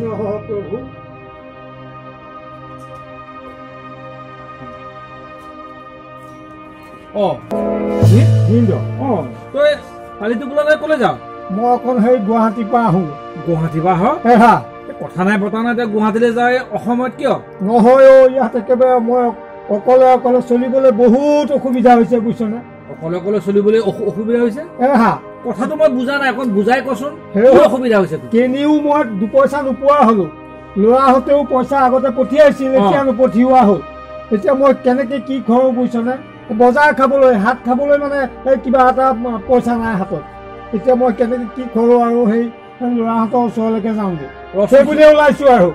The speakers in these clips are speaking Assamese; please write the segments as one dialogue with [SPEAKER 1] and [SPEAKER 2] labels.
[SPEAKER 1] কৃষ্ণ প্ৰভু
[SPEAKER 2] তই কালিটো বোলে কলে যাওঁ
[SPEAKER 1] মই অকণ সেই গুৱাহাটীৰ পৰা আহোঁ
[SPEAKER 2] গুৱাহাটীৰ পৰা আহ কথা নাই বতা নাই গুৱাহাটীলৈ যায় অসমত কিয়
[SPEAKER 1] নহয় ইয়াত একেবাৰে মই অকলে অকলে চলিবলৈ বহুত অসুবিধা হৈছে বুজিছনে
[SPEAKER 2] অকলে অকলে চলিবলৈ অসুবিধা হৈছে কথাটো মই বুজা নাই অকণ বুজাই কচোন অসুবিধা হৈছে
[SPEAKER 1] কেনিও মই দুপইচা নোপোৱা হলো ল'ৰাহঁতেও পইচা আগতে পঠিয়াইছিল এতিয়া নপঠিওৱা হ'ল এতিয়া মই কেনেকে কি কৰোঁ বুজিছনে বজাৰ খাবলৈ হাত খাবলৈ মানে এই কিবা এটা পইচা নাই হাতত এতিয়া মই কেনেকে কি কৰোঁ আৰু সেই ল'ৰাহঁতৰ ওচৰলৈকে যাওঁগৈ সেই বুলি ওলাইছো আৰু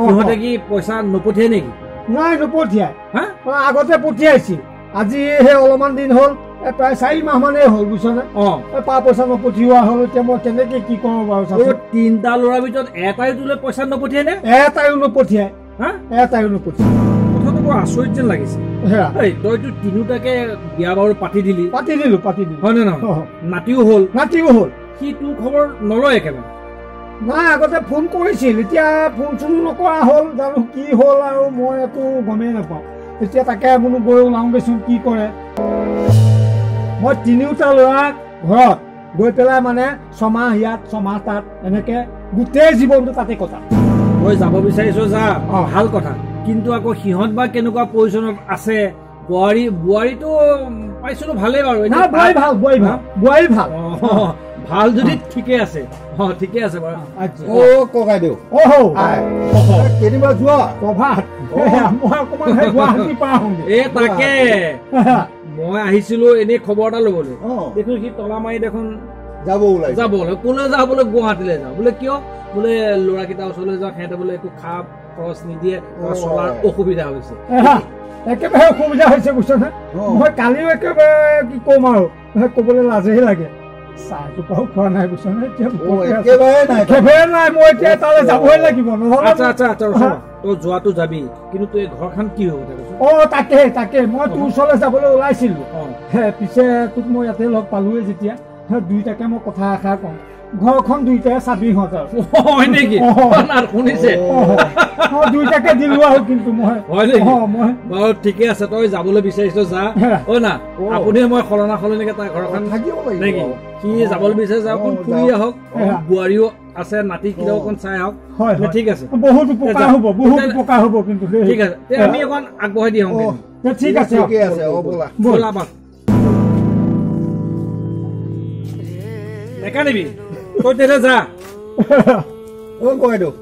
[SPEAKER 2] সিহঁতে কি পইচা নপঠিয়াই নেকি
[SPEAKER 1] নাই নপঠিয়াই আগতে পঠিয়াইছিল আজি সেই অলপমান দিন হ'ল প্ৰায় 4 মাহ মানেই হ'ল বুজিছনে পা পইচা নপঠিওৱা হ'ল এতিয়া মই কেনেকে কি কৰোঁ বাৰু
[SPEAKER 2] তিনিটা ল'ৰাৰ ভিতৰত এটাই তোলে পইচা নপঠিয়াই নে
[SPEAKER 1] এটাইও নপঠিয়াই এটাইও নপঠিয়াই
[SPEAKER 2] কথাটো বৰ আচৰিত যেন লাগিছে তইতো তিনিওটাকে বিয়া বাৰু পাতি দিলো হয় নে নহয় নাতিও হ'ল সি তোৰ খবৰ নলয় একেবাৰে
[SPEAKER 1] নাই আগতে ফোন কৰিছিল এতিয়া ফোন চোন নকৰা হ'ল জানো কি হ'ল আৰু মই একো গমেই নাপাওঁ এতিয়া তাকে বোলো গৈ ওলাওঁগৈচোন কি কৰে মই তিনিওটা ল'ৰা ঘৰত গৈ পেলাই মানে 6 মাহ ইয়াত 6 মাহ তাত এনেকে গোটেই জীৱনটো তাতে কটাম
[SPEAKER 2] তই যাব বিচাৰিছ যা ভাল কথা কিন্তু আকৌ সিহঁত বা কেনেকুৱা পজিশ্যনত আছে বোৱাৰীটো পাইছিলো ভালেই বাৰু
[SPEAKER 1] বোৱাৰী ভাল
[SPEAKER 2] ভাল যদি ঠিকে আছে ঠিকে আছে বাৰু
[SPEAKER 3] ককাইদেউ
[SPEAKER 1] কেনিবা যোৱা প্ৰভাত মই অকণমান গুৱাহাটী পৰা আহোঁগৈ
[SPEAKER 2] তাকে মই আহিছিলো এনেই খবৰ এটা ল'বলৈ দেখোন সি তলা মাৰি দেখোন
[SPEAKER 3] যাব
[SPEAKER 2] কোনে যাওঁ বোলে গুৱাহাটীলৈ যাওঁ বোলে কিয় বোলে ল'ৰাকেইটা ওচৰলৈ যাওঁ সিহঁতে বোলে একো খাপ খৰচ নিদিয়ে চলাৰ অসুবিধা হৈছে
[SPEAKER 1] একেবাৰে অসুবিধা হৈছে বুজিছনে মই কালিও একেবাৰে কি ক'ম আৰু ক'বলৈ লাজেই লাগে চাহটোপাও খোৱা নাই বুজিছনে একেবাৰে নাই মই এতিয়া তালৈ যাবই লাগিব নহ'লে
[SPEAKER 2] তই যোৱাটো যাবি কিন্তু তই ঘৰখন কি হ'ব
[SPEAKER 1] তাকে মই তোৰ ওচৰলৈ যাবলৈ ওলাইছিলো পিছে তোক মই ইয়াতে লগ পালোৱে যেতিয়া দুইটাকে মই কথা এষাৰ কওঁ ঘৰখন দুইটাই চাবি হত
[SPEAKER 2] শুনিছে
[SPEAKER 1] দুইটাকে দিলো আৰু কিন্তু মই
[SPEAKER 2] বাৰু ঠিকে আছে তই যাবলৈ বিচাৰিছ যা না আপুনি মই সলনা সলনিকে তাৰ ঘৰখন থাকিব নেকি সি যাবলৈ বিচাৰে যাওক ফুৰি আহক বোৱাৰীও আছে নাতি কেইটাও অকণ চাই আহক ঠিক আছে
[SPEAKER 1] বহুত উপকাৰ হ'ব কিন্তু
[SPEAKER 2] ঠিক আছে আমি অকণ আগবঢ়াই দি আহোঁ
[SPEAKER 1] ঠিক আছে
[SPEAKER 2] ব'লা বাক দেখা নিবি তই তেতিয়া যা
[SPEAKER 3] ককাইদেউ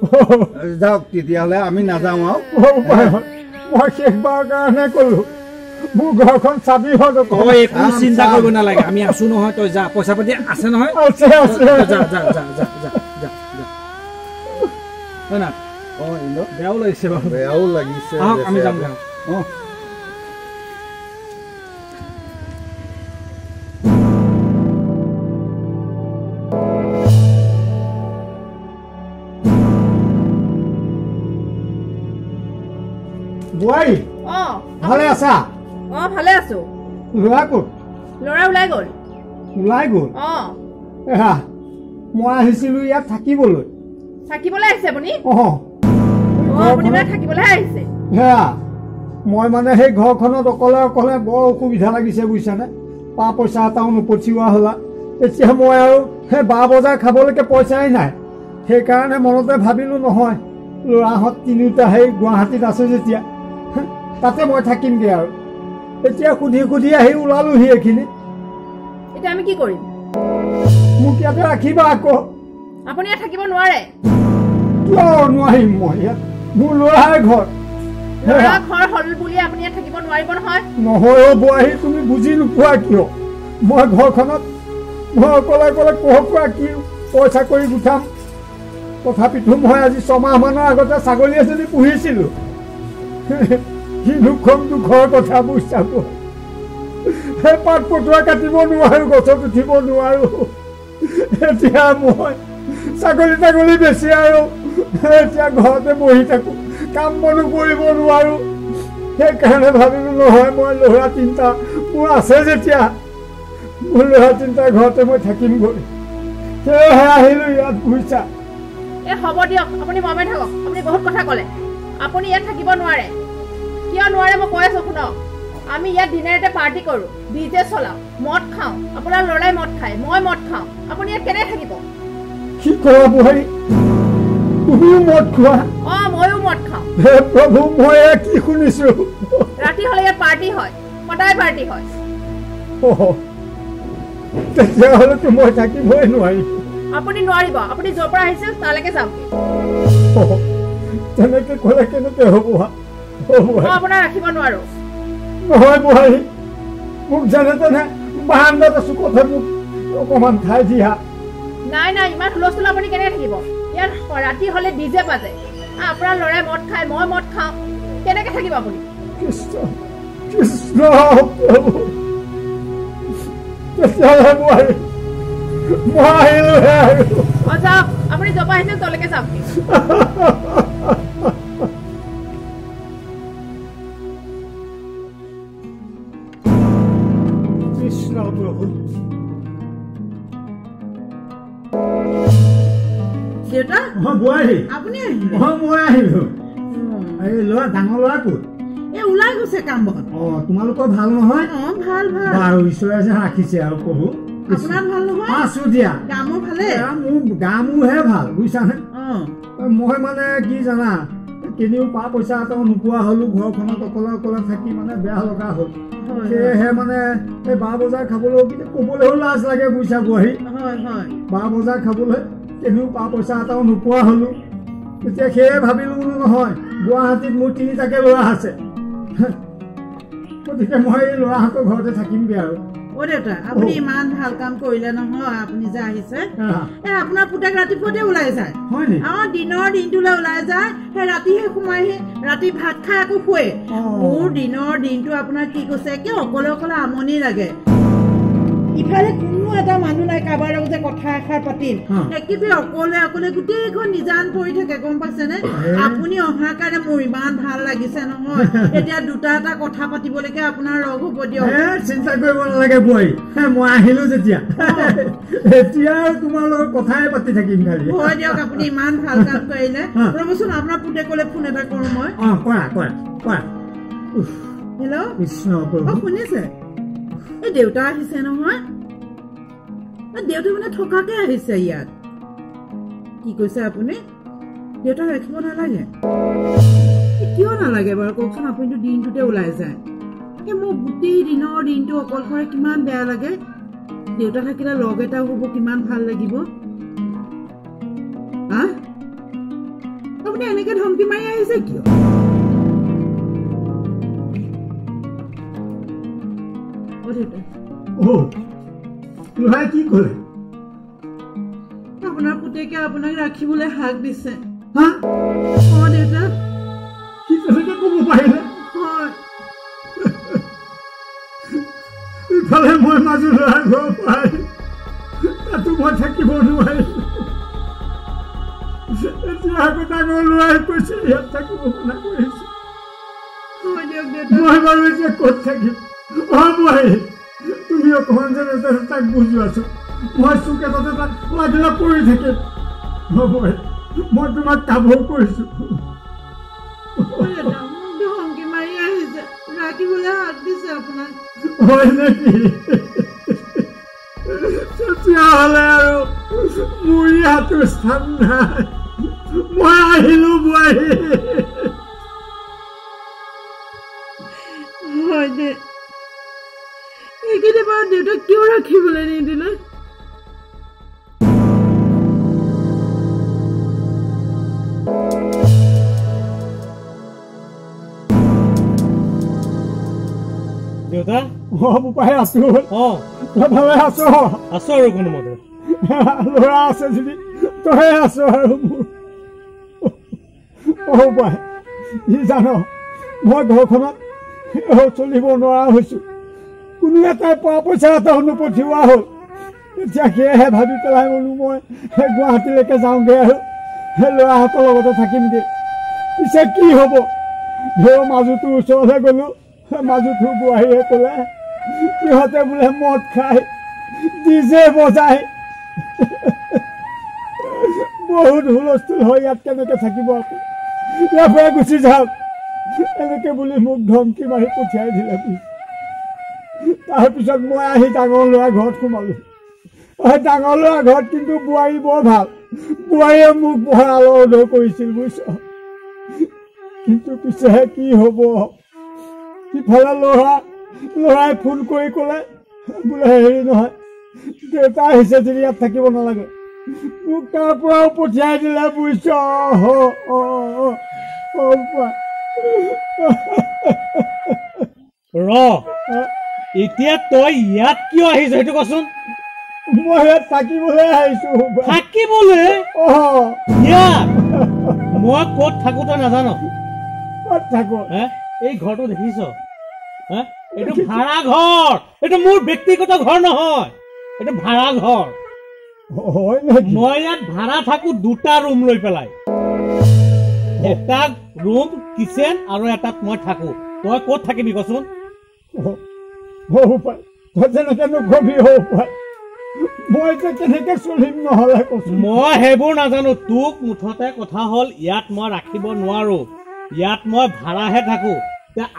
[SPEAKER 3] যাওক তেতিয়াহ'লে আমি নাযাওঁ আৰু
[SPEAKER 1] মই শেষবাৰৰ কাৰণে ক'লো মোৰ ঘৰখন চাবি
[SPEAKER 2] তই একো চিন্তা কৰিব নালাগে আমি আছো নহয় তই যা পইচা পাতি আছে নহয় বেয়াও লাগিছে বাৰু
[SPEAKER 3] বেয়াও লাগিছে
[SPEAKER 2] আমি যাম
[SPEAKER 1] বোৱাৰী ভালে আছা
[SPEAKER 4] ভালে আছো
[SPEAKER 1] ল'ৰা ক'ত
[SPEAKER 4] ল'ৰা ওলাই গ'ল
[SPEAKER 1] মই আহিছিলো ইয়াত থাকিবলৈ
[SPEAKER 4] আহিছে আপুনি থাকিবলৈ আহিছে
[SPEAKER 1] মই মানে সেই ঘৰখনত অকলে বৰ অসুবিধা লাগিছে বুজিছানে পা পইচা এটাও নপঠিওৱা হ'লা এতিয়া মই আৰু সেই বাৰ বজাৰ খাবলৈকে পইচাই নাই সেইকাৰণে মনতে ভাবিলো নহয় ল'ৰাহঁত তিনিওটা সেই গুৱাহাটীত আছে যেতিয়া তাতে মই থাকিমগৈ আৰু এতিয়া সুধি আহি ওলালোহি এইখিনি
[SPEAKER 4] এতিয়া আমি কি কৰিম
[SPEAKER 1] মোক ইয়াতে ৰাখিবা আকৌ
[SPEAKER 4] আপুনি ইয়াত থাকিব নোৱাৰে
[SPEAKER 1] কিয় নোৱাৰিম মই ইয়াত মোৰ ল'ৰাৰ ঘৰ
[SPEAKER 4] হ'ল বুলি আপুনি ইয়াত থাকিব নোৱাৰিব
[SPEAKER 1] নহয় বোৱাৰী তুমি বুজি নোপোৱা কিয় মই ঘৰখনত মই অকলে ক'ৰ পৰা কি পইচা কৰি গোটাম তথাপিতো মই আজি 6 মাহ মানৰ আগতে ছাগলী এজনী পুহিছিলোঁ দুখৰ কথা বুজিছাব সেই পাত পটুৱা কাটিব নোৱাৰো গছত উঠিব নোৱাৰো এতিয়া মই ছাগলী বেছি আৰু এতিয়া ঘৰতে বহি থাকো কাম বনো কৰিব নোৱাৰো সেইকাৰণে ভাবিলো নহয় মই ল'ৰা 3টা মোৰ আছে যেতিয়া মোৰ ল'ৰা 3টা ঘৰতে মই থাকিমগৈ সেয়েহে আহিলো ইয়াত বুজিছা
[SPEAKER 4] এ হ'ব দিয়ক আপুনি মমে থাকক আপুনি বহুত কথা ক'লে আপুনি ইয়াত থাকিব নোৱাৰে কিয় নোৱাৰে মই কৈ আছোঁ শুনক আমি ইয়াত দিনেৰাতে পাৰ্টি কৰোঁ ডিজে চলাওঁ মদ খাওঁ আপোনাৰ ল'ৰাই মদ খায় মই মদ খাওঁ আপুনি ইয়াত কেনেকৈ থাকিব
[SPEAKER 1] কি কৰা বোৱাৰী তুমিও মদ খোৱা
[SPEAKER 4] ময়ো মদ খাওঁ
[SPEAKER 1] হে প্ৰভু মই কি শুনিছোঁ
[SPEAKER 4] ৰাতি হ'লে ইয়াত পাৰ্টি হয় সদায় পাৰ্টি হয়
[SPEAKER 1] তেতিয়াহ'লেতো মই থাকিবই নোৱাৰিম
[SPEAKER 4] আপুনি নোৱাৰিব আপুনি য'ৰ পৰা আহিছিল তালৈকে যাওক
[SPEAKER 1] তেনেকে ক'লে কেনেকে হ'ব
[SPEAKER 4] মই আপোনাক ৰাখিব নোৱাৰো
[SPEAKER 1] নহয় বোৱাৰী মোক যেনে তেনে বাৰান্দাত আছো কথা মোক অকণমান ঠাই দিয়া
[SPEAKER 4] নাই নাই ইমান হুলস্থুল আপুনি কেনেকৈ থাকিব ইয়াত ৰাতি হ'লে ডিজে বাজে আপোনাৰ ল'ৰাই মদ খায় মই মদ খাওঁ কেনেকৈ থাকিব আপুনি
[SPEAKER 1] কৃষ্ণ কৃষ্ণ প্ৰভু তেতিয়াহ'লে বোৱাৰী মই আহিলোহে আৰু
[SPEAKER 4] যাওক আপুনি য'ৰ পৰা আহিছিল তলৈকে যাওক
[SPEAKER 1] কৃষ্ণ প্ৰভু
[SPEAKER 4] দেউতা
[SPEAKER 1] বোৱাৰী
[SPEAKER 4] আপুনি
[SPEAKER 1] মই আহিলো এই ল'ৰা ডাঙৰ ল'ৰা ক'ত
[SPEAKER 5] ওলাই গৈছে কাম বন
[SPEAKER 1] তোমালোকৰ ভাল নহয়
[SPEAKER 5] ভাল ভাল
[SPEAKER 1] বাৰু ঈশ্বৰে যে ৰাখিছে আৰু প্ৰভু
[SPEAKER 5] আপোনাৰ ভাল নহয়
[SPEAKER 1] আছো দিয়া
[SPEAKER 5] গা মোৰ ভালে
[SPEAKER 1] মোৰ গা মোৰহে ভাল বুজিছানে মই মানে কি জানা কেনিও পইচা এটাও নোপোৱা হলো ঘৰখনত অকলে অকলে থাকি মানে বেয়া লগা হ'ল সেয়েহে মানে এই বাঁহ বজাৰ খাবলৈ ক'বলৈও লাজ লাগে বুজিছা বোৱাৰী বাঁহ বজাৰ খাবলৈ কেনিও পইচা এটাও নোপোৱা হলো তেতিয়া সেয়ে ভাবিলো নহয় গুৱাহাটীত মোৰ 3টাকে ল'ৰা আছে গতিকে মই এই ল'ৰাহঁতৰ ঘৰতে থাকিমগৈ আৰু
[SPEAKER 5] দেউতা আপুনি ইমান ভাল কাম কৰিলে নহয় আপুনি যে আহিছে আপোনাৰ পুতেক ৰাতিপুৱাতে ওলাই যায় দিনৰ দিনটোলৈ ওলাই যায় সেই ৰাতিহে সোমাইহি ৰাতি ভাত খাই আকৌ শুৱে মোৰ দিনৰ দিনটো আপোনাৰ কি কৈছে কি অকলে অকলে আমনি লাগে ইফালে কোনো এটা মানুহ নাই কাৰোবাৰ লগত যে কথা এষাৰ পাতিম একেবাৰে অকলে অকলে গোটেইখন নিজান পৰি থাকে গম পাইছেনে আপুনি অহাৰ কাৰণে মোৰ ইমান ভাল লাগিছে নহয় এতিয়া দুটা এটা কথা পাতিবলৈকে আপোনাৰ লগ হ'ব দিয়ক
[SPEAKER 1] চিন্তা কৰিব নালাগে বোৱাৰী মই আহিলো যেতিয়া এতিয়া তোমাৰ লগত কথাই পাতি থাকিম খালি
[SPEAKER 5] হয় দিয়ক আপুনি ইমান ভাল কাম কৰিলে ৰ'বচোন আপোনাৰ পুতেকলৈ ফোন এটা কৰোঁ মই হেল্ল'
[SPEAKER 1] কৃষ্ণ
[SPEAKER 5] শুনিছে এই দেউতা আহিছে নহয় দেউতা মানে থকাকে আহিছে ইয়াত কি কৈছে আপুনি দেউতাক ৰাখিব নালাগে কিয় নালাগে বাৰু কওকচোন আপুনিতো দিনটোতে ওলাই যায় মোৰ গোটেই দিনৰ দিনটো অকলশৰে কিমান বেয়া লাগে দেউতা থাকিলে লগ এটাও হ'ব কিমান ভাল লাগিব আপুনি এনেকে ধমকি মাৰি আহিছে কিয়
[SPEAKER 1] কি কৰে
[SPEAKER 5] আপোনাৰ পুতেকে আপোনাক ৰাখিবলৈ হাক দিছে দেউতা
[SPEAKER 1] কি তেনেকে ক'ব পাৰিলে ইফালে মই মাজু ল'ৰা ঘৰ পাই তাতো মই থাকিব নোৱাৰিলো এতিয়া আকৌ ডাঙৰ ল'ৰাই কৈছে ইয়াত থাকিব মনা কৰিছে মই বাৰু এতিয়া ক'ত থাকিম বোৱাৰী তুমি অকণমান যেনে তেনে তাক বুজোৱাছো মই চুক এটাতে তাক লাগিলে পৰি থাকিম বোৱাৰী মই তোমাক কামো কৰিছো
[SPEAKER 5] ধমকি মাৰি আহিছে ৰাখিবলৈ হাক দিছে আপোনাক
[SPEAKER 1] হয় নেকি তেতিয়াহ'লে আৰু মোৰ ইয়াতো স্থান নাই মই আহিলো বোৱাৰী
[SPEAKER 5] হয় দে এইকেইটা বাৰু দেউতাক কিয় ৰাখিবলৈ নিদিলে
[SPEAKER 2] দেউতা
[SPEAKER 1] বোপাই আছো ভালে আছো
[SPEAKER 2] আছো আৰু কোনোমতে
[SPEAKER 1] ল'ৰা আছে যদি তই আছো আৰু মোৰ বোপাই জানো মই ঘৰখনত চলিব নোৱাৰা হৈছো কোনো এটাই পইচা এটাও নপঠিওৱা হ'ল এতিয়া সেয়েহে ভাবি পেলাই বোলো মই গুৱাহাটীলৈকে যাওঁগৈ আৰু সেই ল'ৰাহঁতৰ লগতে থাকিমগৈ পিছে কি হ'ব মাজুটোৰ ওচৰলৈ গ'লো মাজুটো বোৱাৰীয়ে ক'লে সিহঁতে বোলে মদ খাই ডিজে বজাই বহুত হুলস্থুল হয় ইয়াত কেনেকে থাকিব আপুনি ইয়াৰ পৰা গুচি যাওক এনেকে বুলি মোক ধমকি মাৰি পঠিয়াই দিলে তাৰপিছত মই আহি ডাঙৰ ল'ৰা ঘৰত সোমালো ডাঙৰ ল'ৰা ঘৰত কিন্তু বোৱাৰী বৰ ভাল বোৱাৰীয়ে মোক বৰ আদৰ কৰিছিল বুজিছ কিন্তু পিছেহে কি হ'ব সিফালে ল'ৰাই ফোন কৰি ক'লে বোলে হেৰি নহয় দেউতা আহিছে যদি ইয়াত থাকিব নালাগে মোক তাৰ পৰাও পঠিয়াই দিলে বুজিছ
[SPEAKER 2] এতিয়া তই ইয়াত কিয় আহিছ সেইটো কচোন
[SPEAKER 1] মই ইয়াত থাকিবলৈ আহিছো
[SPEAKER 2] থাকিবলৈ ইয়াত মই ক'ত থাকো তই নাজানো
[SPEAKER 1] ক'ত থাকো
[SPEAKER 2] এই ঘৰটো দেখিছ এইটো ভাড়া ঘৰ এইটো মোৰ ব্যক্তিগত ঘৰ নহয় এইটো ভাড়া ঘৰ মই ইয়াত ভাড়া থাকো 2টা ৰুম লৈ পেলাই এটা ৰুম কিচেন আৰু এটাত মই থাকো তই ক'ত থাকিবি কচোন
[SPEAKER 1] মই কেনেকে চলিম নহ'লে কৈছো
[SPEAKER 2] মই সেইবোৰ নাজানো তোক মুঠতে কথা হ'ল ইয়াত মই ৰাখিব নোৱাৰো ইয়াত মই ভাড়াহে থাকো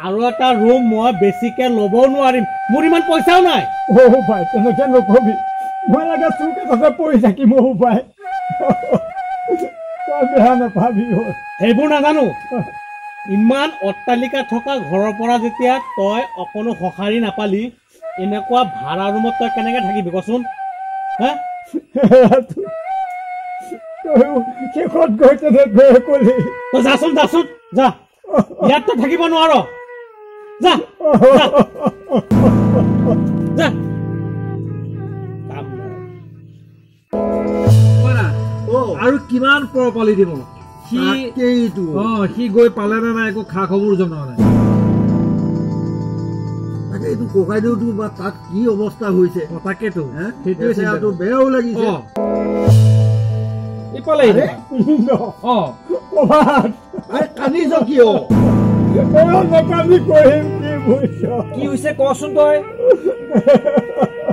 [SPEAKER 2] আৰু এটা ৰুম মই বেছিকে ল'ব নোৱাৰিম মোৰ ইমান পইচাও নাই
[SPEAKER 1] পাই তেনেকে নকবি মই লাগে চুক এটাতে পৰি থাকিম পাই তই বেয়া নাপাবি
[SPEAKER 2] সেইবোৰ নাজানো ইমান অট্টালিকা থকা ঘৰৰ পৰা যেতিয়া তই অকণো সঁহাৰি নাপালি এনেকুৱা ভাড়া ৰুমত তই কেনেকে থাকিবি কচোন
[SPEAKER 1] শেষত গৈ তেনেকৈ কলি
[SPEAKER 2] তই যাচোন যা ইয়াত তই থাকিব নোৱাৰ যা আৰু কিমান পালি দিব সি গৈ পালে নে নাই একো খা খবৰ জনোৱা নাই
[SPEAKER 3] এইটো ককাইদেউটো বা তাত কি অৱস্থা হৈছে
[SPEAKER 2] তাকেতো
[SPEAKER 3] সেইটোৱে বেয়াও লাগিছে কান্দিছ কিয়
[SPEAKER 2] কি হৈছে কচোন তই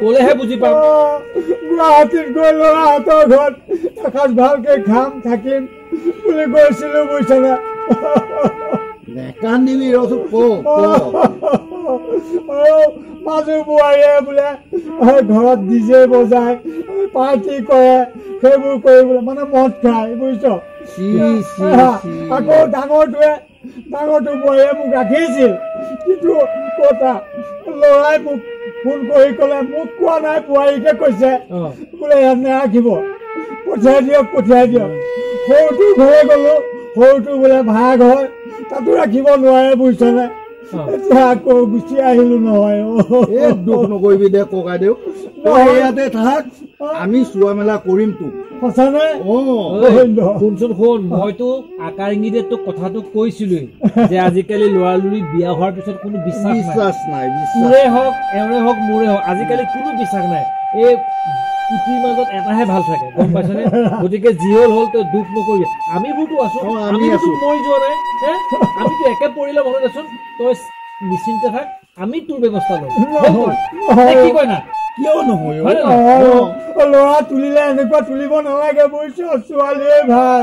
[SPEAKER 2] কলেহে বুজি পাম
[SPEAKER 1] গুৱাহাটীত গৈ ল'ৰাহঁতৰ ঘৰত এসাঁজ ভালকে খাম থাকিম বুলি গৈছিলো বুজিছনে
[SPEAKER 3] নেকান্দিবি ৰচোন
[SPEAKER 1] মাজু বোৱাৰীয়ে বোলে ঘৰত ডিজে বজাই পাৰ্টি কৰে সেইবোৰ কৰিবলৈ মানে মদ খায় বুজিছ আকৌ ডাঙৰটো বোৱাৰীয়ে মোক ৰাখিছিল কিন্তু কথা ল'ৰাই মোক ফোন কৰি ক'লে মোক কোৱা নাই বোৱাৰীকে কৈছে বোলে ইয়াত নাৰাখিব পঠিয়াই দিয়ক সৰুটো ঘৰে গ'লো সৰুটো বোলে ভাড়া ঘৰ তাতো ৰাখিব নোৱাৰে বুজিছনে এতিয়া আকৌ গুচি আহিলো নহয়
[SPEAKER 3] দুখ নকৰিবি দে ককাইদেউ ইয়াতে থাক আমি চোৱা মেলা কৰিম তোক
[SPEAKER 1] সঁচানে
[SPEAKER 2] শুনচোন শুন মইতো আকাৰ ইংগিতে তোক কথাটো কৈছিলোৱেই যে আজিকালি ল'ৰা লৰি বিয়া হোৱাৰ পিছত কোনো বিশ্বাস নাই তোৰে হওক এওঁৰে হওক মোৰে হওক আজিকালি কোনো বিশ্বাস নাই এই পুথিৰ মাজত এটাহে ভাল থাকে গম পাইছনে গতিকে যি হ'ল তই দুখ নকৰিবি আমিবোৰতো আছো আমিতো মই যোৱা নাই আমিতো একে পৰিলে মনত আছোন তই নিশ্চিন্তে থাক আমি তোৰ ব্যৱস্থা ল'ম কি কয় না
[SPEAKER 3] কিয় নহয়
[SPEAKER 1] ল'ৰা তুলিলে এনেকুৱা তুলিব নালাগে বুজিছ ছোৱালীয়ে ভাল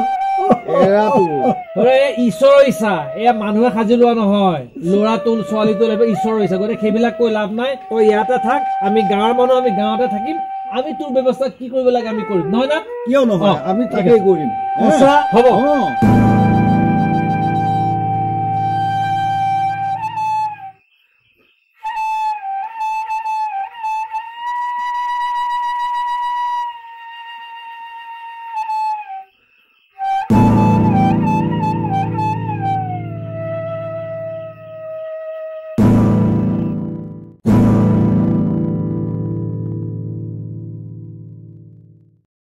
[SPEAKER 2] ঈশ্বৰৰ ইচ্ছা এয়া মানুহে সাজি লোৱা নহয় ল'ৰা তোল ছোৱালী তোল ঈশ্বৰৰ ইচ্ছা গতিকে সেইবিলাক কৈ লাভ নাই তই ইয়াতে থাক আমি গাঁৱৰ মানুহ আমি গাঁৱতে থাকিম আমি তোৰ ব্যৱস্থা কি কৰিব লাগে আমি কৰিম নহয় না
[SPEAKER 3] কিয় নহয় আমি তাকেই কৰিম
[SPEAKER 2] হ'ব